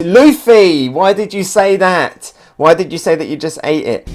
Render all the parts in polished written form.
Luffy, why did you say that? Why did you say that you just ate it?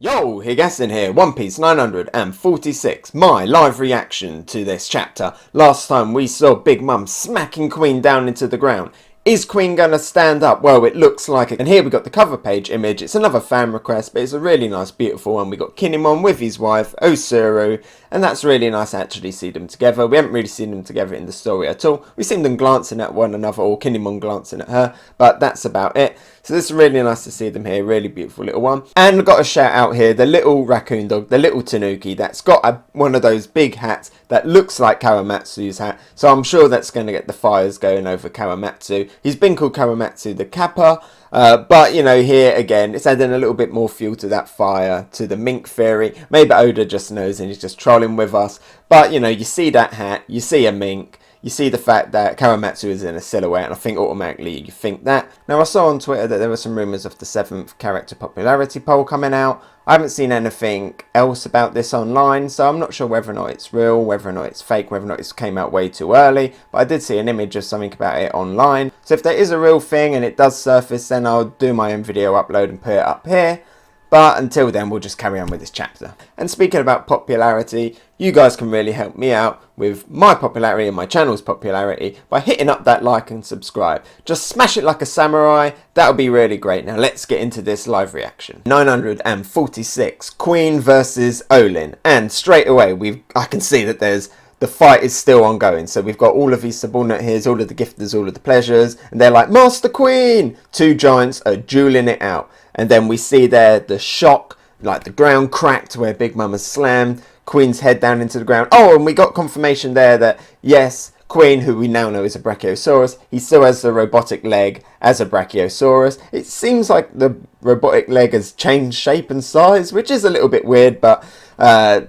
Yo, Hegassen here, One Piece 946, my live reaction to this chapter. Last time we saw Big Mom smacking Queen down into the ground. Is Queen gonna stand up? Well, it looks like it. And here we got the cover page image. It's another fan request, but it's a really nice, beautiful one. We got Kinemon with his wife, Osuru, and that's really nice to actually see them together. We haven't really seen them together in the story at all. We've seen them glancing at one another, or Kinemon glancing at her, but that's about it. So this is really nice to see them here. Really beautiful little one. And we've got a shout out here, the little raccoon dog, the little Tanuki that's got one of those big hats that looks like Kawamatsu's hat. So I'm sure that's going to get the fires going over Kawamatsu. He's been called Kawamatsu the Kappa. But, you know, here again, it's adding a little bit more fuel to that fire, to the mink theory. Maybe Oda just knows and he's just trolling with us. But, you know, you see that hat, you see a mink. You see the fact that Kawamatsu is in a silhouette, and I think automatically you think that. Now, I saw on Twitter that there were some rumours of the 7th character popularity poll coming out. I haven't seen anything else about this online, so I'm not sure whether or not it's real, whether or not it's fake, whether or not it came out way too early. But I did see an image of something about it online. So if there is a real thing and it does surface, then I'll do my own video upload and put it up here. But until then, we'll just carry on with this chapter. And speaking about popularity, you guys can really help me out with my popularity and my channel's popularity by hitting up that like and subscribe. Just smash it like a samurai. That'll be really great. Now let's get into this live reaction. 946, Queen versus O-Lin. And straight away, I can see that the fight is still ongoing. So we've got all of these subordinate here, all of the gifters, all of the pleasures. And they're like, Master Queen! Two giants are dueling it out. And then we see there the shock, like the ground cracked where Big Mom has slammed Queen's head down into the ground. Oh, and we got confirmation there that, yes, Queen, who we now know is a Brachiosaurus, he still has the robotic leg as a Brachiosaurus. It seems like the robotic leg has changed shape and size, which is a little bit weird, but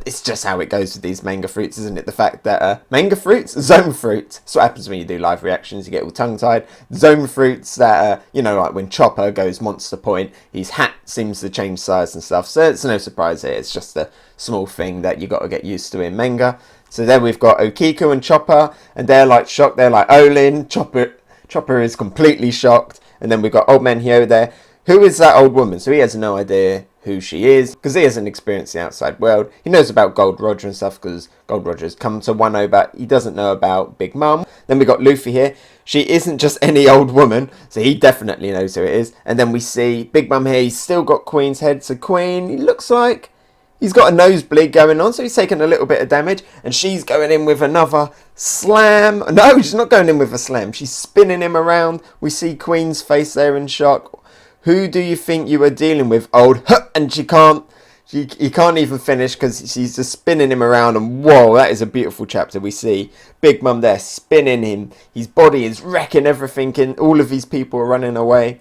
it's just how it goes with these manga fruits, isn't it? The fact that manga fruits, zone fruits, that's what happens when you do live reactions, you get all tongue-tied. Zone fruits that, you know, like when Chopper goes monster point, his hat seems to change size and stuff, so it's no surprise here. It's just a small thing that you got to get used to in manga. So there we've got Okiku and Chopper, and they're like shocked. They're like O-Lin. Chopper is completely shocked. And then we've got Old Man Hyo there. Who is that old woman? So he has no idea who she is, because he hasn't experienced the outside world. He knows about Gold Roger and stuff, because Gold Roger's come to Wano, but he doesn't know about Big Mom. Then we got Luffy here. She isn't just any old woman, so he definitely knows who it is. And then we see Big Mom here. He's still got Queen's head. So Queen, he looks like he's got a nosebleed going on, so he's taking a little bit of damage. And she's going in with another slam. No, she's not going in with a slam. She's spinning him around. We see Queen's face there in shock. Who do you think you are dealing with, old? And he can't even finish because she's just spinning him around. And whoa, that is a beautiful chapter. We see Big Mom there spinning him. His body is wrecking everything, and all of these people are running away.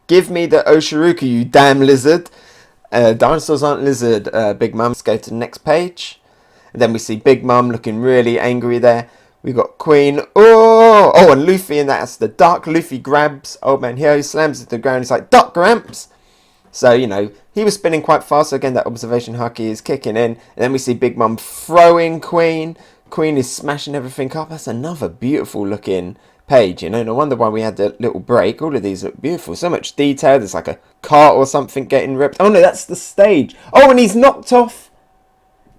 Give me the oshiruko, you damn lizard. Dinosaurs aren't lizard, Big Mom. Let's go to the next page. And then we see Big Mom looking really angry there. We got Queen. Oh, and Luffy, and that's the duck. Luffy grabs Old Man Hyo, slams it to the ground. He's like, duck, Gramps. So, you know, he was spinning quite fast. So again, that observation haki is kicking in. And then we see Big Mom throwing Queen. Queen is smashing everything up. That's another beautiful looking page, you know. No wonder why we had the little break. All of these look beautiful. So much detail. There's like a cart or something getting ripped. Oh no, that's the stage. Oh, and he's knocked off.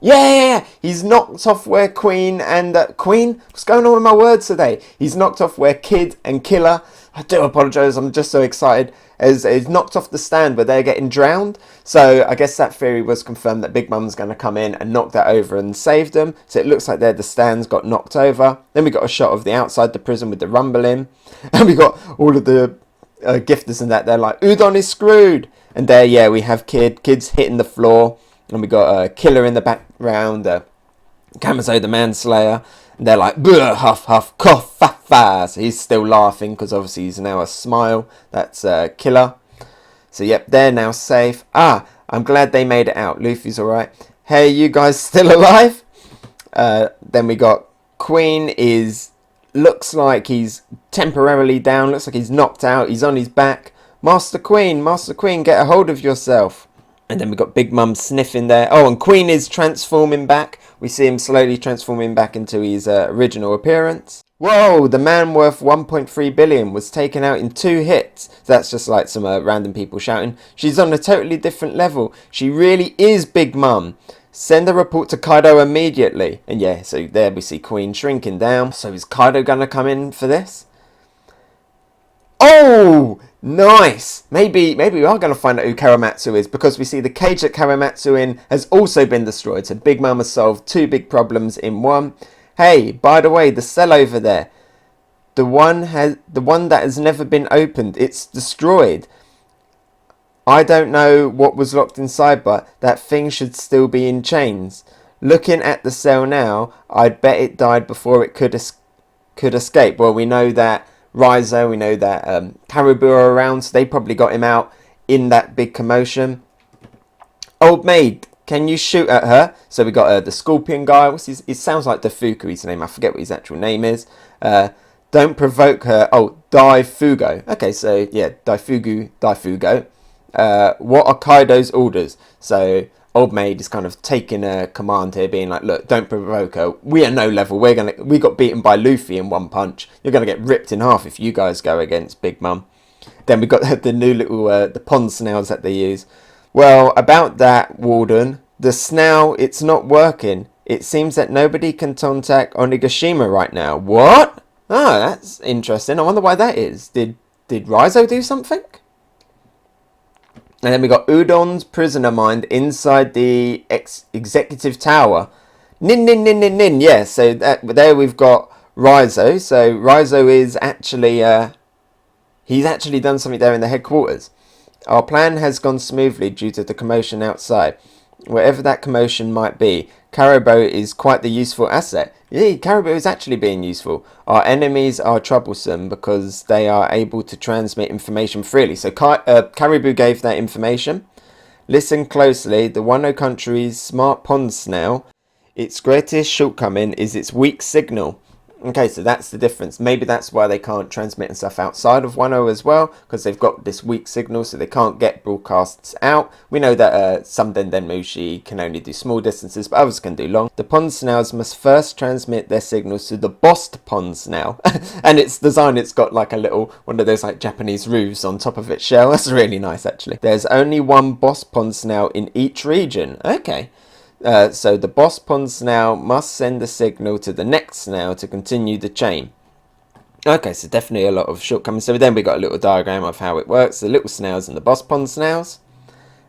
Yeah, he's knocked off where Queen and Queen. What's going on with my words today? He's knocked off where Kid and Killer. I do apologise. I'm just so excited. He's knocked off the stand where they're getting drowned. So I guess that theory was confirmed that Big Mom's going to come in and knock that over and save them. So it looks like the stands got knocked over. Then we got a shot of the outside the prison with the rumbling, and we got all of the gifters and that. They're like, Udon is screwed. And there, yeah, we have Kid's hitting the floor. And we got a Killer in the background, Kamazo the Manslayer. And they're like, huff, huff, cough, fa, fa. So he's still laughing because obviously he's now a smile. That's Killer. So yep, they're now safe. I'm glad they made it out. Luffy's alright. Hey, you guys still alive? Then we got Queen looks like he's temporarily down. Looks like he's knocked out. He's on his back. Master Queen, get a hold of yourself. And then we've got Big Mum sniffing there. Oh, and Queen is transforming back. We see him slowly transforming back into his original appearance. Whoa, the man worth 1.3 billion was taken out in 2 hits. So that's just like some random people shouting. She's on a totally different level. She really is Big Mum. Send a report to Kaido immediately. And yeah, so there we see Queen shrinking down. So is Kaido gonna come in for this? Oh, nice. Maybe we are going to find out who Kawamatsu is, because we see the cage that Kawamatsu in has also been destroyed. So Big Mum has solved 2 big problems in one. Hey, by the way, the cell over there, the one that has never been opened, it's destroyed. I don't know what was locked inside, but that thing should still be in chains. Looking at the cell now, I'd bet it died before it could escape. Well, we know that Raizo, we know that Caribou are around, so they probably got him out in that big commotion. Old maid, can you shoot at her? So we got the scorpion guy. What's his? It sounds like Defuku, his name. I forget what his actual name is. Don't provoke her. Oh, Daifugo. Okay, so yeah, Daifugo. What are Kaido's orders? So old maid is kind of taking a command here, being like, look, don't provoke her. We are no level. We got beaten by Luffy in one punch. You're gonna get ripped in half if you guys go against Big Mum. Then we got the new little the pond snails that they use. Well, about that, Warden, the snail, it's not working. It seems that nobody can contact Onigashima right now. What? Oh, that's interesting. I wonder why that is. Did Raizo do something? And then we got Udon's prisoner mind inside the executive tower. Nin, nin, nin, nin, nin. Yeah, so there we've got Raizo. So Raizo is actually, he's actually done something there in the headquarters. Our plan has gone smoothly due to the commotion outside. Whatever that commotion might be, Caribou is quite the useful asset. Yeah, Caribou is actually being useful. Our enemies are troublesome because they are able to transmit information freely. So Caribou gave that information. Listen closely. The Wano country's smart pond snail, its greatest shortcoming is its weak signal. Okay, so that's the difference. Maybe that's why they can't transmit and stuff outside of Wano as well, because they've got this weak signal, so they can't get broadcasts out. We know that some Dendenmushi can only do small distances, but others can do long. The pond snails must first transmit their signals to the bossed pond snail. And its design, it's got like a little, one of those like Japanese roofs on top of its shell. That's really nice, actually. There's only one boss pond snail in each region. Okay. So the boss pond snail must send a signal to the next snail to continue the chain. Okay, so definitely a lot of shortcomings. So then we got a little diagram of how it works. The little snails and the boss pond snails.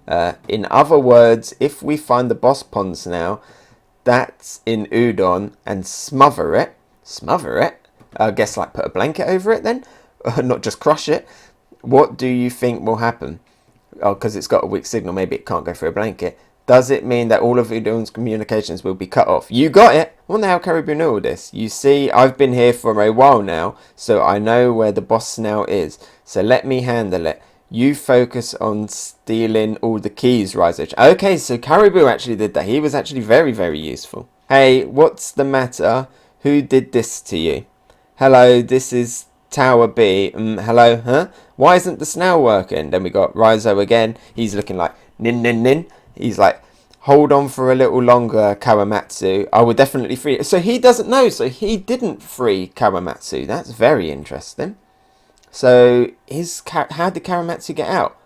In other words, if we find the boss pond snail that's in Udon and smother it, I guess like put a blanket over it then, not just crush it, what do you think will happen? Oh, because it's got a weak signal, maybe it can't go through a blanket. Does it mean that all of Udon's communications will be cut off? You got it! I wonder how Caribou knew all this. You see, I've been here for a while now, so I know where the boss snail is. So let me handle it. You focus on stealing all the keys, Raizo. Okay, so Caribou actually did that. He was actually very, very useful. Hey, what's the matter? Who did this to you? Hello, this is Tower B. Hello, huh? Why isn't the snail working? Then we got Raizo again. He's looking like, nin, nin, nin. He's like, hold on for a little longer, Kawamatsu. I will definitely free it. So he doesn't know. So he didn't free Kawamatsu. That's very interesting. So how did Kawamatsu get out?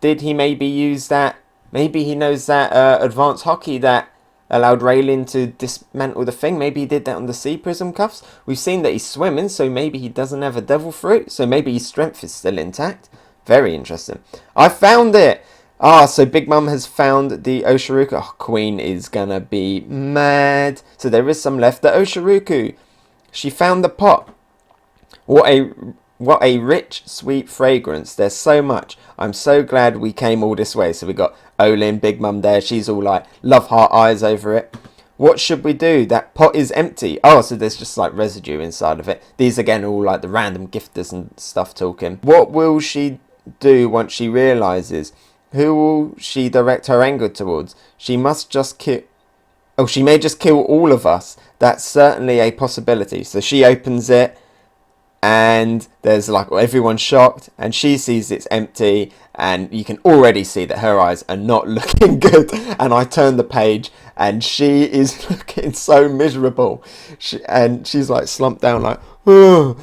Did he maybe use that? Maybe he knows that advanced hockey that allowed Raylin to dismantle the thing. Maybe he did that on the sea prism cuffs. We've seen that he's swimming. So maybe he doesn't have a devil fruit. So maybe his strength is still intact. Very interesting. I found it. Ah, so Big Mum has found the oshiruko. Oh, Queen is gonna be mad. So there is some left. The oshiruko. She found the pot. What a rich, sweet fragrance. There's so much. I'm so glad we came all this way. So we got O-Lin, Big Mum there. She's all like love heart eyes over it. What should we do? That pot is empty. Oh, so there's just like residue inside of it. These again are all like the random gifters and stuff talking. What will she do once she realizes? Who will she direct her anger towards? She must just kill... Oh, she may just kill all of us. That's certainly a possibility. So she opens it and there's like everyone's shocked and she sees it's empty and you can already see that her eyes are not looking good. And I turn the page and she is looking so miserable. And she's like slumped down like, And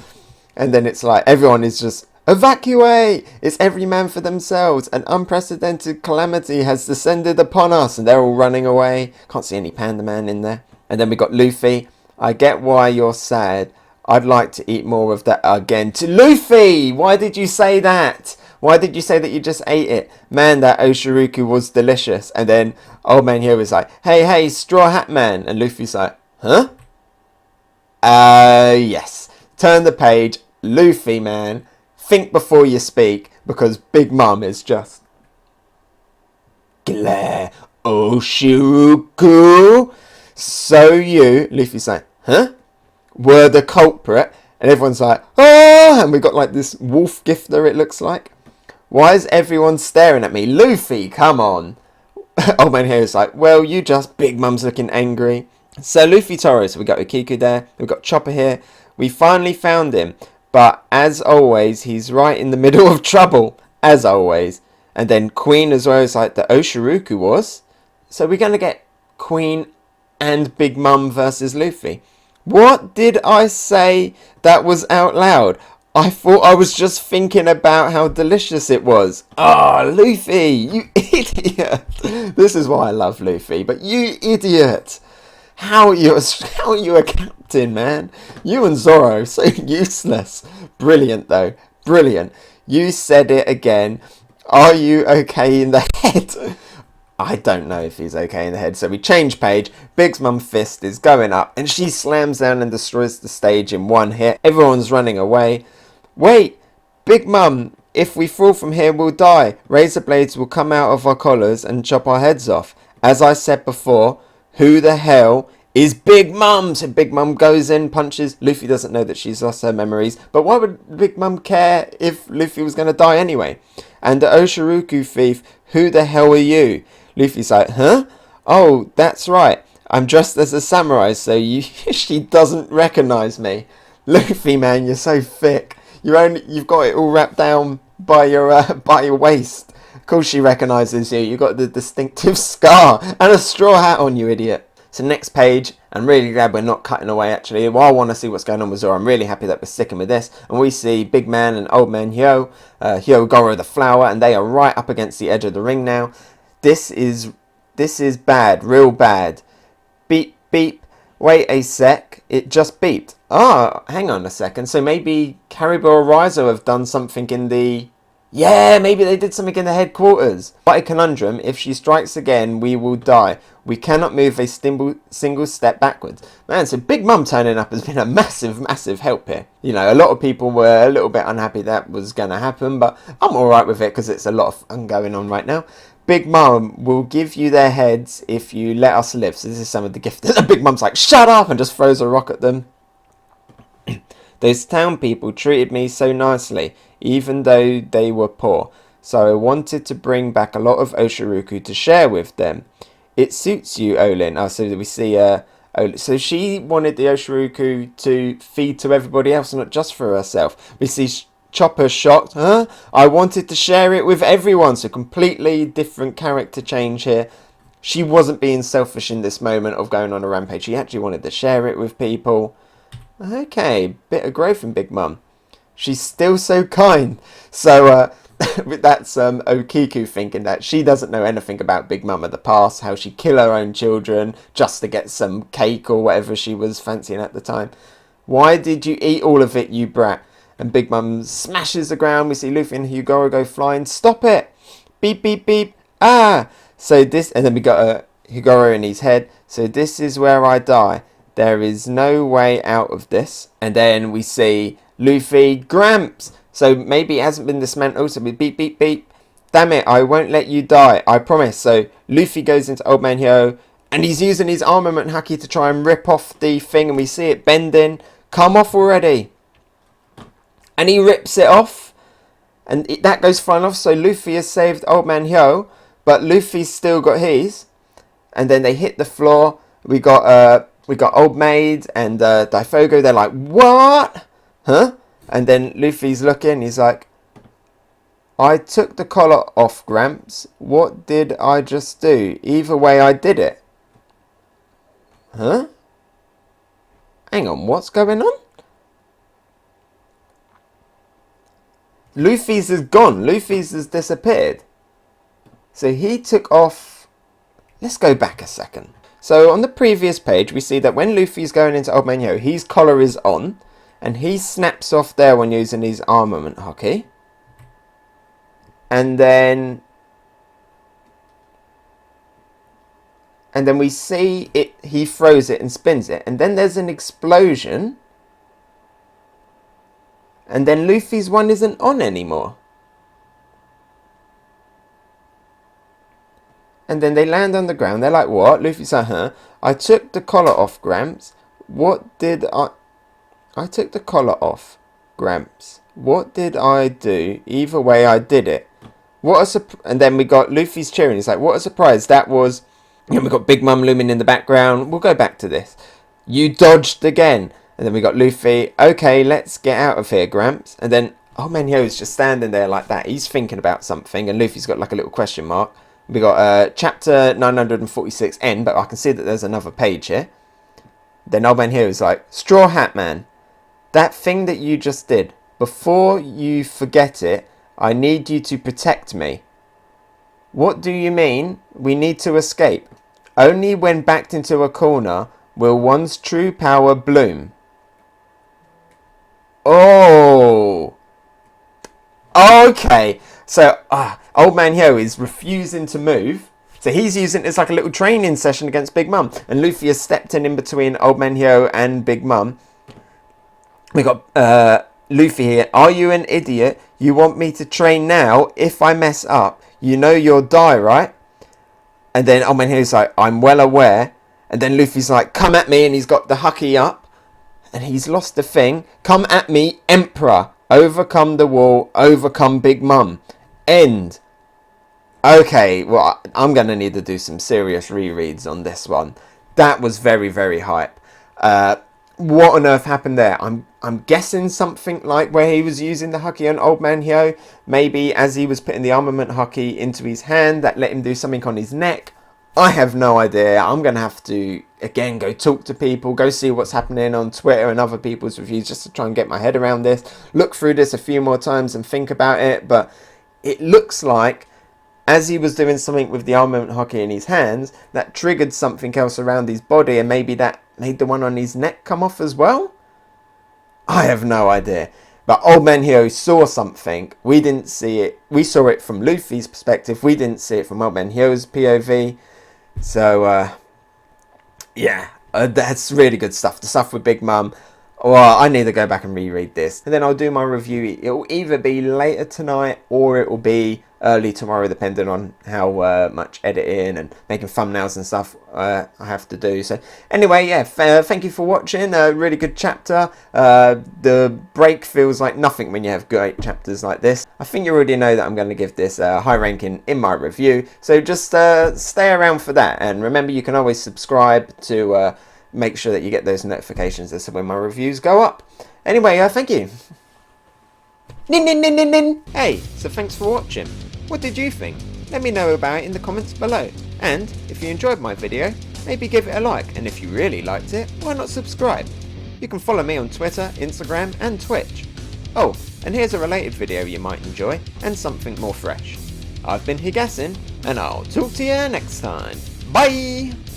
then it's like everyone is just evacuate. It's every man for themselves. An unprecedented calamity has descended upon us, and they're all running away. Can't see any Panda Man in there. And then we got Luffy. I get why you're sad. I'd like to eat more of that again. To Luffy, why did you say that? Why did you say that you just ate it? Man, that oshiruko was delicious. And then old man here was like, hey, Straw Hat Man. And Luffy's like, huh? Yes. Turn the page. Luffy, man. Think before you speak. Because Big Mom is just... Glare. Oshiruko. So you... Luffy's like, huh? Were the culprit. And everyone's like, oh! And we got like this wolf gifter, it looks like. Why is everyone staring at me? Luffy, come on. Old man here is like, well, you just... Big Mum's looking angry. So Luffy Toro, so we got Ukiku there. We've got Chopper here. We finally found him. But as always, he's right in the middle of trouble. As always. And then Queen as well is like the oshiruko was. So we're going to get Queen and Big Mum versus Luffy. What did I say that was out loud? I thought I was just thinking about how delicious it was. Ah, oh, Luffy, you idiot. This is why I love Luffy, but you idiot. How are you a captain, man? You and Zoro, so useless. Brilliant, though. Brilliant. You said it again. Are you okay in the head? I don't know if he's okay in the head. So we change page. Big Mum fist is going up, and she slams down and destroys the stage in one hit. Everyone's running away. Wait, Big Mum, if we fall from here, we'll die. Razor blades will come out of our collars and chop our heads off. As I said before, who the hell is Big Mum? So Big Mum goes in, punches. Luffy doesn't know that she's lost her memories. But why would Big Mum care if Luffy was going to die anyway? And the oshiruko thief, who the hell are you? Luffy's like, huh? Oh, that's right. I'm dressed as a samurai, so she doesn't recognise me. Luffy, man, you're so thick. You've got it all wrapped down by your waist. Of course she recognises you. You've got the distinctive scar and a straw hat on, you idiot. So next page, I'm really glad we're not cutting away actually. Well, I want to see what's going on with Zoro. I'm really happy that we're sticking with this. And we see Big Man and Old Man Hyogoro the Flower, and they are right up against the edge of the ring now. This is bad, real bad. Beep, beep. Wait a sec. It just beeped. Ah, hang on a second. So maybe Caribou or Raizo have done something in the... Yeah, maybe they did something in the headquarters. But a conundrum. If she strikes again, we will die. We cannot move a single step backwards. Man, so Big Mum turning up has been a massive, massive help here. You know, a lot of people were a little bit unhappy that was going to happen. But I'm alright with it because it's a lot of fun going on right now. Big Mum will give you their heads if you let us live. So this is some of the gift. Big Mum's like, shut up, and just throws a rock at them. Those town people treated me so nicely, even though they were poor. So I wanted to bring back a lot of oshiruko to share with them. It suits you, O-Lin. Oh, so we see so she wanted the oshiruko to feed to everybody else, not just for herself. We see Chopper shocked. Huh? I wanted to share it with everyone. So completely different character change here. She wasn't being selfish in this moment of going on a rampage. She actually wanted to share it with people. Okay, bit of growth in Big Mum. She's still so kind. So that's Okiku thinking that she doesn't know anything about Big Mum of the past, how she killed her own children just to get some cake or whatever she was fancying at the time. Why did you eat all of it, you brat? And Big Mum smashes the ground. We see Luffy and Hyogoro go flying. Stop it! Beep, beep, beep. Ah! So this, and then we got Hyogoro in his head. So this is where I die. There is no way out of this. And then we see Luffy, Gramps. So maybe it hasn't been dismantled. So we beep, beep, beep. Damn it, I won't let you die. I promise. So Luffy goes into Old Man Hyo. And he's using his armament haki to try and rip off the thing. And we see it bending. Come off already. And he rips it off. And that goes flying off. So Luffy has saved Old Man Hyo. But Luffy's still got his. And then they hit the floor. We got Old Maid and Daifogo. They're like, what? Huh? And then Luffy's looking. He's like, I took the collar off, Gramps. What did I just do? Either way, I did it. Huh? Hang on, what's going on? Luffy's is gone. Luffy's has disappeared. So he took off... Let's go back a second. So on the previous page, we see that when Luffy's going into Old Man Yo, his collar is on. And he snaps off there when using his armament hockey. And then we see it. He throws it and spins it. And then there's an explosion. And then Luffy's one isn't on anymore. And then they land on the ground. They're like, what? Luffy's like, huh? I took the collar off, Gramps. What did I took the collar off, Gramps. What did I do? Either way, I did it. What a and then we got Luffy's cheering. He's like, what a surprise. That was... And we got Big Mum looming in the background. We'll go back to this. You dodged again. And then we got Luffy. Okay, let's get out of here, Gramps. And then Old Man Yo's just standing there like that. He's thinking about something. And Luffy's got like a little question mark. We got chapter 946 N. But I can see that there's another page here. Then Old Man Yo's like, Straw Hat Man. That thing that you just did. Before you forget it, I need you to protect me. What do you mean? We need to escape. Only when backed into a corner will one's true power bloom. Oh. Okay. So, Old Man Yo is refusing to move. So he's using it as like a little training session against Big Mum. And Luffy has stepped in between Old Man Yo and Big Mum. We got Luffy here. Are you an idiot? You want me to train now? If I mess up, you know you'll die, right? And then Old Man Yo's like, I'm well aware. And then Luffy's like, come at me. And he's got the hucky up. And he's lost the thing. Come at me, Emperor. Overcome the wall. Overcome Big Mum. End. Okay, well, I'm going to need to do some serious rereads on this one. That was very, very hype. What on earth happened there? I'm guessing something like where he was using the hucky on Old Man Yo. Maybe as he was putting the armament hucky into his hand, that let him do something on his neck. I have no idea. I'm going to have to, again, go talk to people, go see what's happening on Twitter and other people's reviews just to try and get my head around this. Look through this a few more times and think about it. But it looks like as he was doing something with the armament hockey in his hands, that triggered something else around his body, and maybe that made the one on his neck come off as well? I have no idea. But Old Man Yo saw something. We didn't see it. We saw it from Luffy's perspective. We didn't see it from Old Man Yo's POV. So, yeah, that's really good stuff. The stuff with Big Mum. Well, I need to go back and reread this. And then I'll do my review. It'll either be later tonight or it will be early tomorrow, depending on how much editing and making thumbnails and stuff I have to do. So anyway, yeah, thank you for watching. A really good chapter. The break feels like nothing when you have great chapters like this. I think you already know that I'm going to give this a high ranking in my review. So just stay around for that. And remember, you can always subscribe to make sure that you get those notifications as to when my reviews go up. Anyway, thank you. Hey, so thanks for watching. What did you think? Let me know about it in the comments below. And if you enjoyed my video, maybe give it a like. And if you really liked it, why not subscribe? You can follow me on Twitter, Instagram and Twitch. Oh, and here's a related video you might enjoy and something more fresh. I've been Hegassen, and I'll talk to you next time. Bye!